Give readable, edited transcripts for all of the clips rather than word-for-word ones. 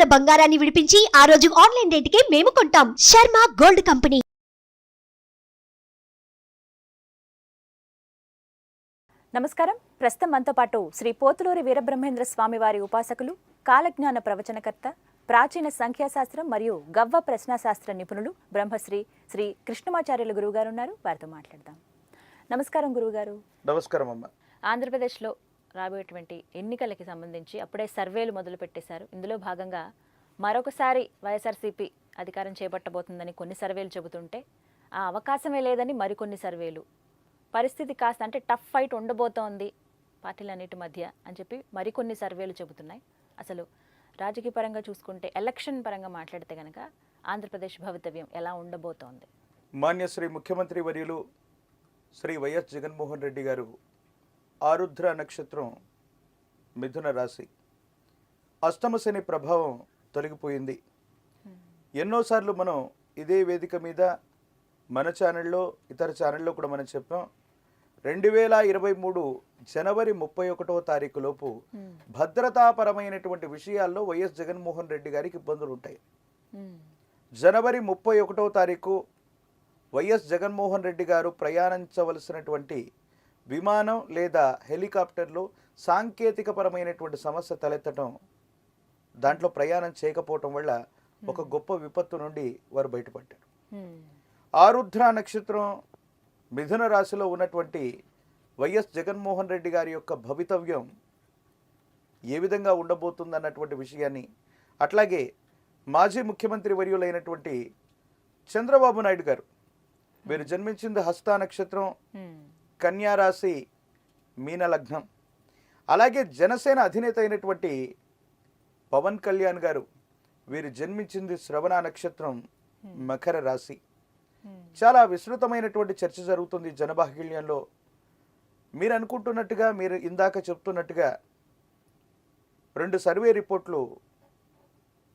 ఉన్న బంగారాన్ని విడిపించి ఆ రోజు ఆన్లైన్ రేటుకే మేము కొంటాం. Sharma gold company. నమస్కారం. ప్రస్తుతం మనతో పాటు శ్రీ పోతులూరి వీరబ్రహ్మేంద్ర స్వామి వారి ఉపాసకులు, కాలజ్ఞాన ప్రవచనకర్త, ప్రాచీన సంఖ్యాశాస్త్రం మరియు గవ్వ ప్రశ్నాశాస్త్ర నిపుణులు బ్రహ్మశ్రీ శ్రీ కృష్ణమాచార్యులు గురువు గారు ఉన్నారు. వారితో మాట్లాడదాం. నమస్కారం గురువుగారు. నమస్కారం అమ్మ. ఆంధ్రప్రదేశ్లో రాబోయేటువంటి ఎన్నికలకి సంబంధించి అప్పుడే సర్వేలు మొదలు పెట్టేశారు. ఇందులో భాగంగా మరొకసారి వైఎస్ఆర్సీపీ అధికారం చేపట్టబోతుందని కొన్ని సర్వేలు చెబుతుంటే ఆ అవకాశమే లేదని మరికొన్ని సర్వేలు, పరిస్థితి కాస్త అంటే టఫ్ ఫైట్ ఉండబోతోంది పార్టీలన్నిటి మధ్య అని చెప్పి మరికొన్ని సర్వేలు చెబుతున్నాయి. అసలు రాజకీయ పరంగా చూసుకుంటే, ఎలక్షన్ పరంగా మాట్లాడితే కనుక ఆంధ్రప్రదేశ్ భవితవ్యం ఎలా ఉండబోతోంది? మాన్య శ్రీ ముఖ్యమంత్రి వర్యులు శ్రీ వైఎస్ జగన్మోహన్ రెడ్డి గారు ఆరుద్ర నక్షత్రం, మిథున రాశి, అష్టమ శని ప్రభావం తొలగిపోయింది. ఎన్నోసార్లు మనం ఇదే వేదిక మీద మన ఛానల్లో, ఇతర ఛానల్లో కూడా మనం చెప్పాం, 2023 జనవరి 31వ తారీఖు లోపు భద్రతాపరమైనటువంటి విషయాల్లో వైఎస్ జగన్మోహన్ రెడ్డి గారికి ఇబ్బందులు ఉంటాయి. జనవరి 31వ తారీఖు వైఎస్ జగన్మోహన్ రెడ్డి గారు ప్రయాణించవలసినటువంటి విమానం లేదా హెలికాప్టర్లో సాంకేతికపరమైనటువంటి సమస్య తలెత్తడం, దాంట్లో ప్రయాణం చేయకపోవటం వల్ల ఒక గొప్ప విపత్తు నుండి వారు బయటపడ్డారు. ఆరుద్ర నక్షత్రం, మిథున రాశిలో ఉన్నటువంటి వైఎస్ జగన్మోహన్ రెడ్డి గారి యొక్క భవితవ్యం ఏ విధంగా ఉండబోతుందన్నటువంటి విషయాన్ని, అట్లాగే మాజీ ముఖ్యమంత్రి వర్యులైనటువంటి చంద్రబాబు నాయుడు గారు, వీరు జన్మించింది హస్త నక్షత్రం, కన్యా రాశి, మీన లగ్నం. అలాగే జనసేన అధినేత అయినటువంటి పవన్ కళ్యాణ్ గారు, వీరు జన్మించింది శ్రవణ నక్షత్రం, మకర రాశి. చాలా విస్తృతమైనటువంటి చర్చ జరుగుతుంది జనబాహుళ్యంలో. మీరు అనుకుంటున్నట్టుగా, మీరు ఇందాక చెప్తున్నట్టుగా 2 సర్వే రిపోర్ట్లు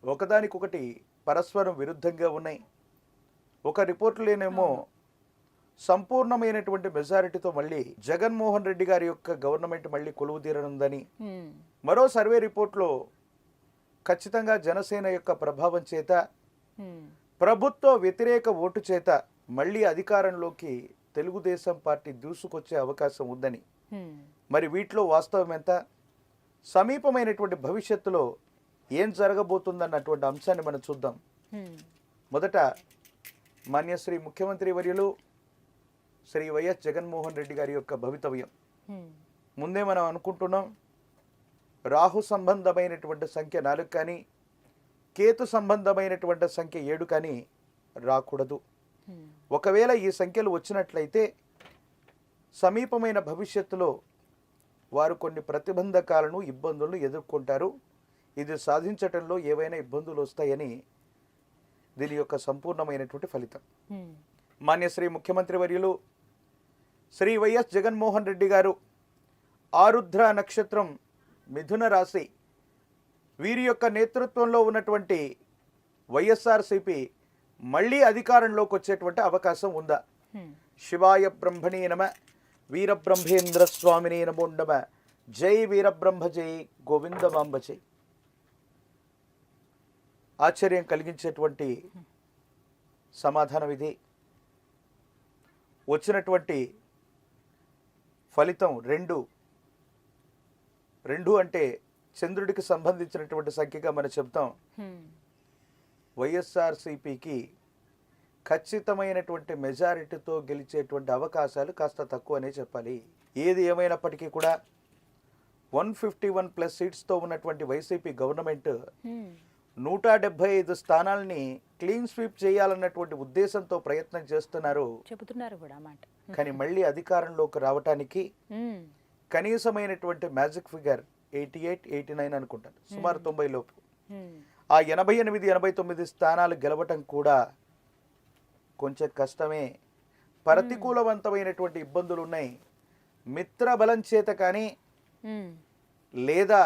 ఒకదానికొకటి పరస్పరం విరుద్ధంగా ఉన్నాయి. ఒక రిపోర్టులేనేమో సంపూర్ణమైనటువంటి మెజారిటీతో మళ్ళీ జగన్మోహన్ రెడ్డి గారి యొక్క గవర్నమెంట్ మళ్ళీ కొలువు తీరనుందని, మరో సర్వే రిపోర్ట్లో ఖచ్చితంగా జనసేన యొక్క ప్రభావం చేత, ప్రభుత్వ వ్యతిరేక ఓటు చేత మళ్ళీ అధికారంలోకి తెలుగుదేశం పార్టీ దూసుకొచ్చే అవకాశం ఉందని. మరి వీటిలో వాస్తవం ఎంత, సమీపమైనటువంటి భవిష్యత్తులో ఏం జరగబోతుందన్నటువంటి అంశాన్ని మనం చూద్దాం. మొదట మాన్యశ్రీ ముఖ్యమంత్రి వర్యులు శ్రీ వైఎస్ జగన్మోహన్ రెడ్డి గారి యొక్క భవితవ్యం. ముందే మనం అనుకుంటున్నాం, రాహు సంబంధమైనటువంటి సంఖ్య 4 కానీ, కేతు సంబంధమైనటువంటి సంఖ్య 7 కానీ రాకూడదు. ఒకవేళ ఈ సంఖ్యలు వచ్చినట్లయితే సమీపమైన భవిష్యత్తులో వారు కొన్ని ప్రతిబంధకాలను, ఇబ్బందులను ఎదుర్కొంటారు. ఇది సాధించటంలో ఏవైనా ఇబ్బందులు వస్తాయని దీని యొక్క సంపూర్ణమైనటువంటి ఫలితం. మాన్యశ్రీ ముఖ్యమంత్రి వర్యులు శ్రీ వైఎస్ జగన్మోహన్ రెడ్డి గారు ఆరుద్ర నక్షత్రం, మిథున రాశి, వీరి యొక్క నేతృత్వంలో ఉన్నటువంటి వైఎస్ఆర్సీపీ మళ్ళీ అధికారంలోకి వచ్చేటువంటి అవకాశం ఉందా? శివాయ బ్రహ్మణే నమ, వీరబ్రహ్మేంద్ర స్వామినే నమో నమ, జై వీరబ్రహ్మ జై, గోవిందమాంబ జై. ఆశ్చర్యం కలిగించేటువంటి సమాధానం ఇది. వచ్చినటువంటి ఫలితం 2 అంటే చంద్రుడికి సంబంధించినటువంటి సంఖ్యగా మనం చెప్తాం. వైఎస్ఆర్సీపీకి ఖచ్చితమైనటువంటి మెజారిటీతో గెలిచేటువంటి అవకాశాలు కాస్త తక్కువనే చెప్పాలి. ఏది ఏమైనప్పటికీ కూడా 151+ సీట్స్తో ఉన్నటువంటి వైసీపీ గవర్నమెంట్ 175 స్థానాలని క్లీన్ స్వీప్ చేయాలన్నటువంటి ఉద్దేశంతో ప్రయత్నం చేస్తున్నారు, చెబుతున్నారు కూడా మాట. కానీ మళ్ళీ అధికారంలోకి రావటానికి కనీసమైనటువంటి మ్యాజిక్ ఫిగర్ 88, 89 అనుకుంటాను, సుమారు 90 లోపు. ఆ 88, 89 స్థానాలు గెలవటం కూడా కొంచెం కష్టమే. ప్రతికూలవంతమైనటువంటి ఇబ్బందులు ఉన్నాయి. మిత్ర బలం చేత కానీ, లేదా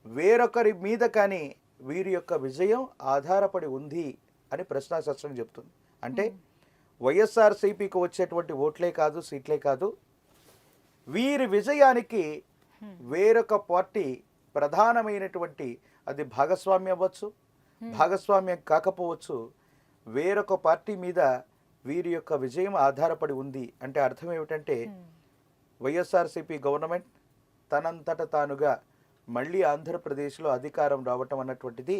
వేరొకరి మీద కానీ వీరి యొక్క విజయం ఆధారపడి ఉంది అని ప్రశ్నాశాస్త్రం చెప్తుంది. అంటే వైఎస్ఆర్సీపీకి వచ్చేటువంటి ఓట్లే కాదు, సీట్లే కాదు, వీరి విజయానికి వేరొక పార్టీ ప్రధానమైనటువంటి, అది భాగస్వామ్యం అవ్వచ్చు, భాగస్వామ్యం కాకపోవచ్చు, వేరొక పార్టీ మీద వీరి యొక్క విజయం ఆధారపడి ఉంది అంటే అర్థం ఏమిటంటే వైఎస్ఆర్సీపీ గవర్నమెంట్ తనంతట తానుగా మళ్ళీ ఆంధ్రప్రదేశ్లో అధికారం రావటం అన్నటువంటిది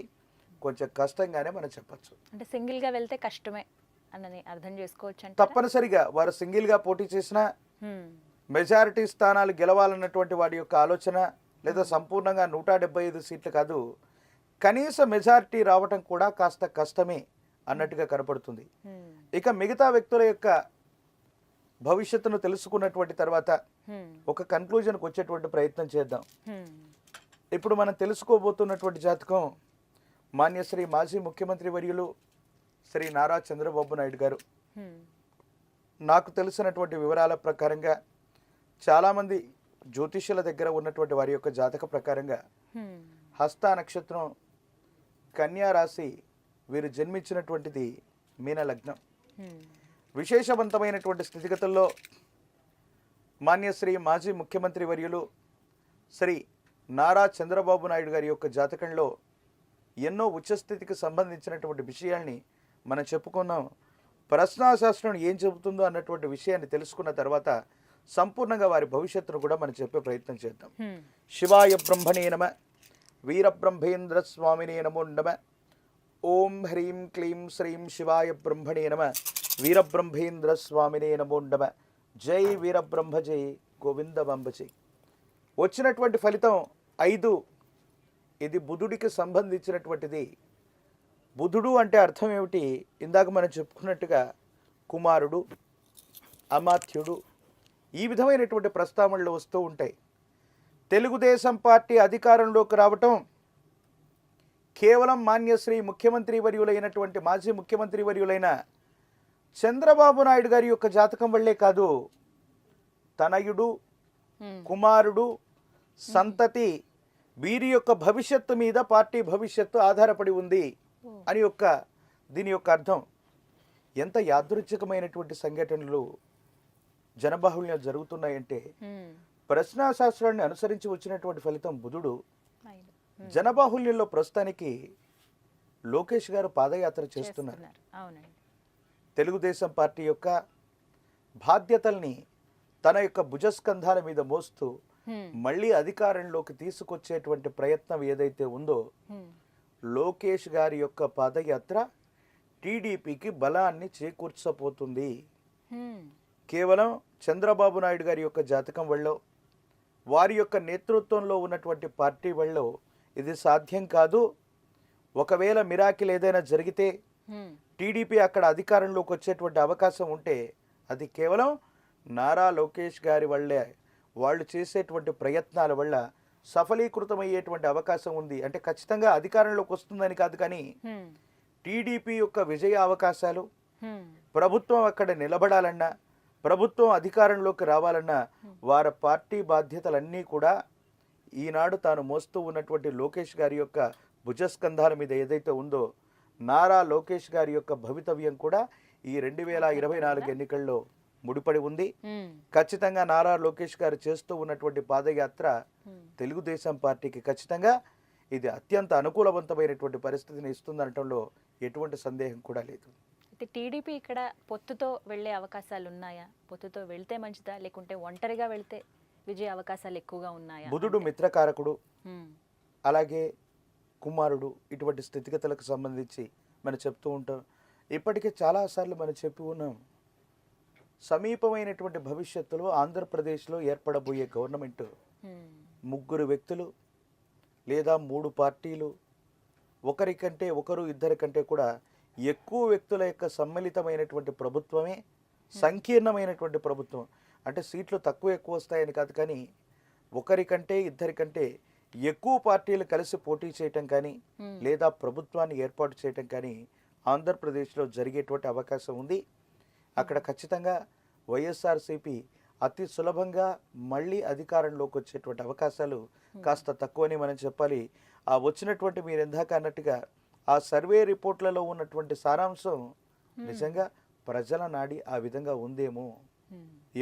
కొంచెం కష్టంగానే మనం చెప్పచ్చు. అంటే సింగిల్గా వెళ్తే కష్టమే అని అర్థం చేసుకోవచ్చు. తప్పనిసరిగా వారు సింగిల్గా పోటీ చేసినా మెజారిటీ స్థానాలు గెలవాలన్నటువంటి వాడి యొక్క ఆలోచన, లేదా సంపూర్ణంగా 175 సీట్లు కాదు, కనీస మెజారిటీ రావటం కూడా కాస్త కష్టమే అన్నట్టుగా కనపడుతుంది. ఇక మిగతా వ్యక్తుల యొక్క భవిష్యత్తును తెలుసుకున్నటువంటి తర్వాత ఒక కన్క్లూజన్కి వచ్చేటువంటి ప్రయత్నం చేద్దాం. ఇప్పుడు మనం తెలుసుకోబోతున్నటువంటి జాతకం మాన్యశ్రీ మాజీ ముఖ్యమంత్రి వర్యులు శ్రీ నారా చంద్రబాబు నాయుడు గారు. నాకు తెలిసినటువంటి వివరాల ప్రకారంగా చాలామంది జ్యోతిష్యుల దగ్గర ఉన్నటువంటి వారి యొక్క జాతక ప్రకారంగా హస్త నక్షత్రం, కన్యా రాశి, వీరు జన్మించినటువంటిది మీన లగ్నం. విశేషవంతమైనటువంటి స్థితిగతుల్లో మాన్యశ్రీ మాజీ ముఖ్యమంత్రి వర్యులు శ్రీ నారా చంద్రబాబు నాయుడు గారి యొక్క జాతకంలో ఎన్నో ఉచ్చస్థితికి సంబంధించినటువంటి విషయాల్ని మనం చెప్పుకున్నాం. ప్రశ్నాశాస్త్రం ఏం చెబుతుందో అన్నటువంటి విషయాన్ని తెలుసుకున్న తర్వాత సంపూర్ణంగా వారి భవిష్యత్తును కూడా మనం చెప్పే ప్రయత్నం చేద్దాం. శివాయ బ్రహ్మణే నమ, వీరబ్రహ్మేంద్ర స్వామినే నమో నమ. ఓం హ్రీం క్లీం శ్రీం శివాయ బ్రహ్మణే నమ, వీరబ్రహ్మేంద్ర స్వామినే నమో నమ. జై వీరబ్రహ్మ జై గోవిందబంబ జై. వచ్చినటువంటి ఫలితం 5. ఇది బుధుడికి సంబంధించినటువంటిది. బుధుడు అంటే అర్థం ఏమిటి? ఇందాక మనం చెప్పుకున్నట్టుగా కుమారుడు, అమాత్యుడు, ఈ విధమైనటువంటి ప్రస్తావనలు వస్తూ ఉంటాయి. తెలుగుదేశం పార్టీ అధికారంలోకి రావటం కేవలం మాన్యశ్రీ ముఖ్యమంత్రి వర్యులైనటువంటి మాజీ ముఖ్యమంత్రి వర్యులైన చంద్రబాబు నాయుడు గారి యొక్క జాతకం వల్లే కాదు, తనయుడు, కుమారుడు, సంతతి, వీరి యొక్క భవిష్యత్తు మీద పార్టీ భవిష్యత్తు ఆధారపడి ఉంది అని దీని యొక్క అర్థం. ఎంత యాదృచ్ఛికమైనటువంటి సంఘటనలు జనబాహుళ్యం జరుగుతున్నాయంటే ప్రశ్నాశాస్త్రాన్ని అనుసరించి వచ్చినటువంటి ఫలితం బుధుడు. జనబాహుళ్యంలో ప్రస్తుతానికి లోకేష్ గారు పాదయాత్ర చేస్తున్నారు. తెలుగుదేశం పార్టీ యొక్క బాధ్యతల్ని తన యొక్క భుజస్కంధాల మీద మోస్తూ మళ్ళీ అధికారంలోకి తీసుకొచ్చేటువంటి ప్రయత్నం ఏదైతే ఉందో, లోకేష్ గారి యొక్క పాదయాత్ర టీడీపీకి బలాన్ని చేకూర్చబోతుంది. కేవలం చంద్రబాబు నాయుడు గారి యొక్క జాతకం వల్ల, వారి యొక్క నేతృత్వంలో ఉన్నటువంటి పార్టీ వల్ల ఇది సాధ్యం కాదు. ఒకవేళ మిరాకిల్ ఏదైనా జరిగితే టీడీపీ అక్కడ అధికారంలోకి వచ్చేటువంటి అవకాశం ఉంటే అది కేవలం నారా లోకేష్ గారి వల్లే, వాళ్ళు చేసేటువంటి ప్రయత్నాల వల్ల సఫలీకృతమయ్యేటువంటి అవకాశం ఉంది. అంటే ఖచ్చితంగా అధికారంలోకి వస్తుందని కాదు, కానీ టీడీపీ యొక్క విజయ అవకాశాలు, ప్రభుత్వం అక్కడ నిలబడాలన్నా, ప్రభుత్వం అధికారంలోకి రావాలన్నా వారి పార్టీ బాధ్యతలన్నీ కూడా ఈనాడు తాను మోస్తూ ఉన్నటువంటి లోకేష్ గారి యొక్క భుజస్కంధాల మీద ఏదైతే ఉందో, నారా లోకేష్ గారి యొక్క భవితవ్యం కూడా ఈ 2024 ఎన్నికల్లో ముడిపడి ఉంది. ఖచ్చితంగా నారా లోకేష్ గారు చేస్తూ ఉన్నటువంటి పాదయాత్ర తెలుగుదేశం పార్టీకి ఖచ్చితంగా ఇది అత్యంత అనుకూలవంతమైనటువంటి పరిస్థితిని ఇస్తుందనటంలో ఎటువంటి సందేహం కూడా లేదు. అయితే టీడీపీ ఇక్కడ పొత్తుతో వెళ్ళే అవకాశాలు ఉన్నాయా? పొత్తుతో వెళ్తే మంచిదా, లేకుంటే ఒంటరిగా వెళ్తే విజయ అవకాశాలు ఎక్కువగా ఉన్నాయా? బుధుడు మిత్రకారకుడు, అలాగే కుమారుడు, ఇటువంటి స్థితిగతులకు సంబంధించి మనం చెప్తూ ఉంటాం. ఇప్పటికే చాలాసార్లు మనం చెప్పి ఉన్నాం, సమీపమైనటువంటి భవిష్యత్తులో ఆంధ్రప్రదేశ్లో ఏర్పడబోయే గవర్నమెంట్ 3 వ్యక్తులు లేదా 3 పార్టీలు, ఒకరికంటే ఒకరు, ఇద్దరి కంటే కూడా ఎక్కువ వ్యక్తుల యొక్క సమ్మిళితమైనటువంటి ప్రభుత్వమే సంకీర్ణమైనటువంటి ప్రభుత్వం. అంటే సీట్లు తక్కువ ఎక్కువ వస్తాయని కాదు, కానీ ఒకరికంటే ఇద్దరికంటే ఎక్కువ పార్టీలు కలిసి పోటీ చేయటం కానీ లేదా ప్రభుత్వాన్ని ఏర్పాటు చేయటం కానీ ఆంధ్రప్రదేశ్లో జరిగేటువంటి అవకాశం ఉంది. అక్కడ ఖచ్చితంగా వైఎస్ఆర్సీపీ అతి సులభంగా మళ్ళీ అధికారంలోకి వచ్చేటువంటి అవకాశాలు కాస్త తక్కువని మనం చెప్పాలి. ఆ వచ్చినటువంటి మీరు ఇందాక అన్నట్టుగా ఆ సర్వే రిపోర్ట్లలో ఉన్నటువంటి సారాంశం నిజంగా ప్రజల నాడి ఆ విధంగా ఉందేమో.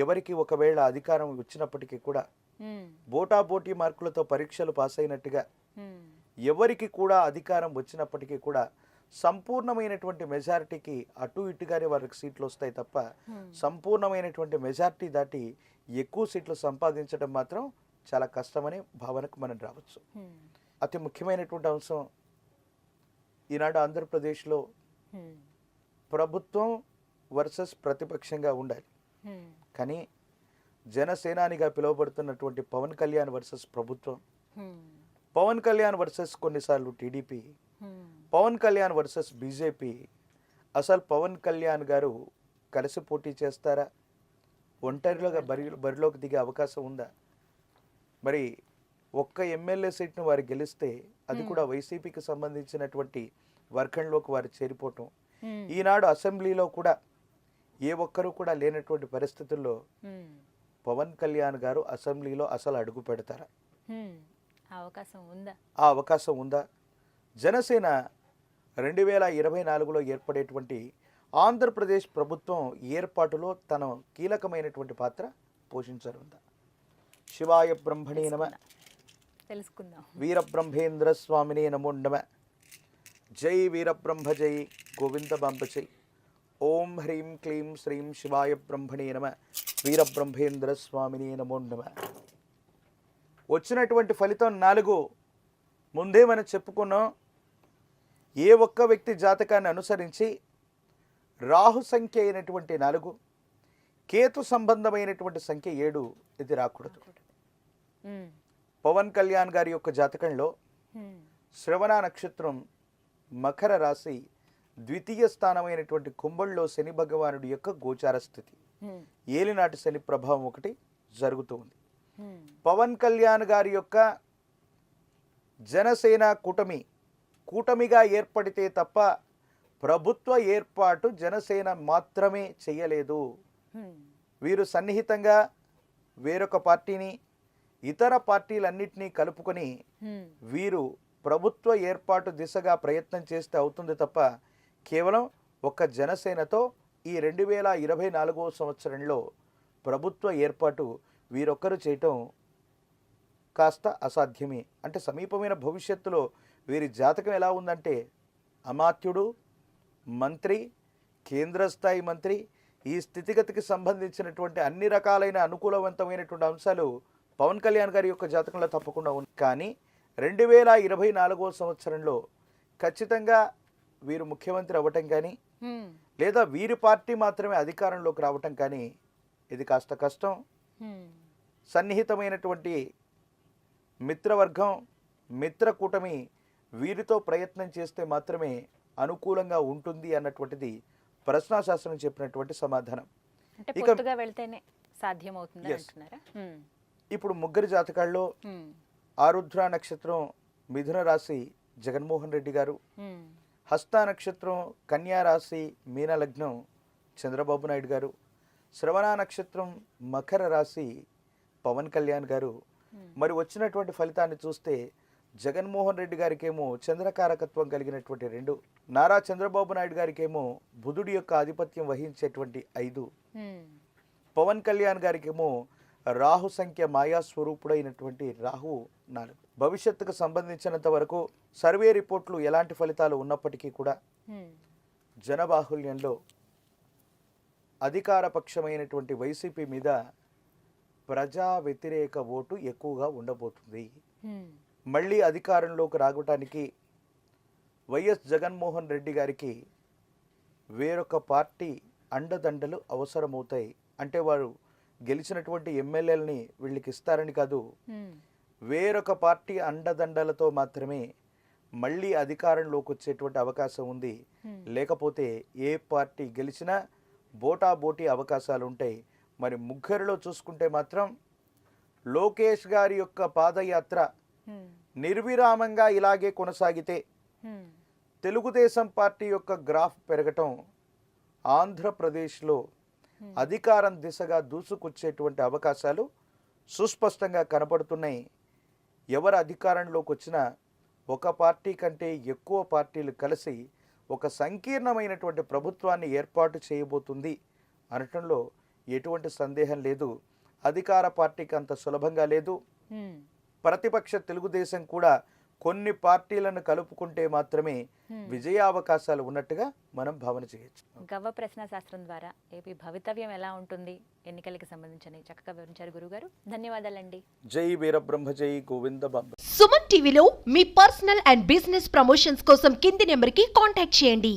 ఎవరికి ఒకవేళ అధికారం వచ్చినప్పటికీ కూడా బోటాబోటీ మార్కులతో పరీక్షలు పాస్ అయినట్టుగా ఎవరికి కూడా అధికారం వచ్చినప్పటికీ కూడా సంపూర్ణమైనటువంటి మెజారిటీకి అటు ఇటుగానే వారికి సీట్లు వస్తాయి తప్ప సంపూర్ణమైనటువంటి మెజారిటీ దాటి ఎక్కువ సీట్లు సంపాదించడం మాత్రం చాలా కష్టమనే భావనకు మనం రావచ్చు. అతి ముఖ్యమైనటువంటి అంశం ఈనాడు ఆంధ్రప్రదేశ్లో ప్రభుత్వం వర్సెస్ ప్రతిపక్షంగా ఉండాలి. కానీ జనసేనానిగా పిలువబడుతున్నటువంటి పవన్ కళ్యాణ్ వర్సెస్ ప్రభుత్వం, పవన్ కళ్యాణ్ వర్సెస్ కొన్నిసార్లు TDP, Pawan Kalyan versus BJP. అసలు పవన్ కళ్యాణ్ గారు కలిసి పోటీ చేస్తారా? ఒంటరిలోగా బరిలోకి దిగే అవకాశం ఉందా? మరి ఒక్క ఎమ్మెల్యే సీట్ను వారు గెలిస్తే అది కూడా వైసీపీకి సంబంధించినటువంటి వర్గంలోకి వారు చేరిపోవటం. ఈనాడు అసెంబ్లీలో కూడా ఏ ఒక్కరూ కూడా లేనటువంటి పరిస్థితుల్లో పవన్ కళ్యాణ్ గారు అసెంబ్లీలో అసలు అడుగు పెడతారా? ఆ అవకాశం ఉందా? జనసేన 2024లో ఏర్పడేటువంటి ఆంధ్రప్రదేశ్ ప్రభుత్వం ఏర్పాటులో తన కీలకమైనటువంటి పాత్ర పోషించనుందా? శివాయ బ్రహ్మణే నమ, తెలుసుకుందాం. వీరబ్రహ్మేంద్ర స్వామినే నమో నమ. జై వీరబ్రహ్మ జై గోవింద బాంబ జై. ఓం హ్రీం క్లీం శ్రీం శివాయ బ్రహ్మణే నమ, వీరబ్రహ్మేంద్ర స్వామినే నమో నమ. వచ్చినటువంటి ఫలితం 4. ముందే మనం చెప్పుకున్నాం, ఏ ఒక్క వ్యక్తి జాతకాన్ని అనుసరించి రాహు సంఖ్య అయినటువంటి 4, కేతు సంబంధమైనటువంటి సంఖ్య 7 ఇది రాకూడదు. పవన్ కళ్యాణ్ గారి యొక్క జాతకంలో శ్రవణ నక్షత్రం, మకర రాశి, ద్వితీయ స్థానమైనటువంటి కుంభంలో శని భగవానుడి యొక్క గోచార స్థితి, ఏలినాటి శని ప్రభావం ఒకటి జరుగుతూ ఉంది. పవన్ కళ్యాణ్ గారి యొక్క జనసేన కూటమిగా ఏర్పడితే తప్ప ప్రభుత్వ ఏర్పాటు జనసేన మాత్రమే చేయలేదు. వీరు సన్నిహితంగా వేరొక పార్టీని, ఇతర పార్టీలన్నింటినీ కలుపుకొని వీరు ప్రభుత్వ ఏర్పాటు దిశగా ప్రయత్నం చేస్తే అవుతుంది తప్ప కేవలం ఒక్క జనసేనతో ఈ 2024వ సంవత్సరంలో ప్రభుత్వ ఏర్పాటు వీరొక్కరు చేయటం కాస్త అసాధ్యమే. అంటే సమీపమైన భవిష్యత్తులో వీరి జాతకం ఎలా ఉందంటే అమాత్యుడు, మంత్రి, కేంద్ర స్థాయి మంత్రి, ఈ స్థితిగతికి సంబంధించినటువంటి అన్ని రకాలైన అనుకూలవంతమైనటువంటి అంశాలు పవన్ కళ్యాణ్ గారి యొక్క జాతకంలో తప్పకుండా ఉంది. కానీ 2024వ సంవత్సరంలో ఖచ్చితంగా వీరు ముఖ్యమంత్రి అవ్వటం కానీ లేదా వీరి పార్టీ మాత్రమే అధికారంలోకి రావటం కానీ ఇది కాస్త కష్టం. సన్నిహితమైనటువంటి మిత్రవర్గం, మిత్ర కూటమి వీరితో ప్రయత్నం చేస్తే మాత్రమే అనుకూలంగా ఉంటుంది అన్నటువంటిది ప్రశ్నాశాస్త్రం చెప్పినటువంటి సమాధానం. ఇప్పుడు ముగ్గురు జాతకాల్లో ఆరుద్ర నక్షత్రం మిథున రాశి జగన్మోహన్ రెడ్డి గారు, హస్త నక్షత్రం కన్యా రాశి మీన లగ్నం చంద్రబాబు నాయుడు గారు, శ్రవణ నక్షత్రం మకర రాశి పవన్ కళ్యాణ్ గారు. మరి వచ్చినటువంటి ఫలితాన్ని చూస్తే జగన్మోహన్ రెడ్డి గారికేమో చంద్రకారకత్వం కలిగినటువంటి 2, నారా చంద్రబాబు నాయుడు గారికేమో బుధుడి యొక్క ఆధిపత్యం వహించేటువంటి 5, పవన్ కళ్యాణ్ గారికేమో రాహు సంఖ్య మాయా స్వరూపుడైనటువంటి రాహు 4. భవిష్యత్తుకు సంబంధించినంత వరకు సర్వే రిపోర్ట్లు ఎలాంటి ఫలితాలు ఉన్నప్పటికీ కూడా జనబాహుల్యంలో అధికార పక్షమైనటువంటి వైసీపీ మీద ప్రజా వ్యతిరేక ఓటు ఎక్కువగా ఉండబోతుంది. మళ్ళీ అధికారంలోకి రావటానికి వైఎస్ జగన్మోహన్ రెడ్డి గారికి వేరొక పార్టీ అండదండలు అవసరమవుతాయి. అంటే వారు గెలిచినటువంటి ఎమ్మెల్యేలని వీళ్ళకి ఇస్తారని కాదు, వేరొక పార్టీ అండదండలతో మాత్రమే మళ్ళీ అధికారంలోకి వచ్చేటువంటి అవకాశం ఉంది. లేకపోతే ఏ పార్టీ గెలిచినా బోటాబోటీ అవకాశాలు ఉంటాయి. మరి ముగ్గురిలో చూసుకుంటే మాత్రం లోకేష్ గారి యొక్క పాదయాత్ర నిర్విరామంగా ఇలాగే కొనసాగితే తెలుగుదేశం పార్టీ యొక్క గ్రాఫ్ పెరగటం ఆంధ్రప్రదేశ్లో అధికారం దిశగా దూసుకొచ్చేటువంటి అవకాశాలు సుస్పష్టంగా కనపడుతున్నాయి. ఎవరు అధికారంలోకి వచ్చినా ఒక పార్టీ కంటే ఎక్కువ పార్టీలు కలిసి ఒక సంకీర్ణమైనటువంటి ప్రభుత్వాన్ని ఏర్పాటు చేయబోతుంది అనటంలో ఎటువంటి సందేహం లేదు. అధికార పార్టీకి అంత సులభంగా లేదు. ప్రతిపక్ష తెలుగుదేశం కూడా కొన్ని పార్టీలను కలుపుకుంటే మాత్రమే విజయావకాశాలు ఉన్నట్టుగా మనం భావన చేయొచ్చు. గవ్వ ప్రశ్న శాస్త్రం ద్వారా ఏపీ భవితవ్యం ఎలా ఉంటుంది ఎన్నికలకి సంబంధించి చక్కగా వివరించారు గురుగారు. ధన్యవాదాలండి. జై వీరబ్రహ్మ జై గోవింద బాబా. సుమన్ టీవీలో మీ పర్సనల్ అండ్ బిజినెస్ ప్రమోషన్స్ కోసం కింది నెంబర్కి కాంటాక్ట్ చేయండి.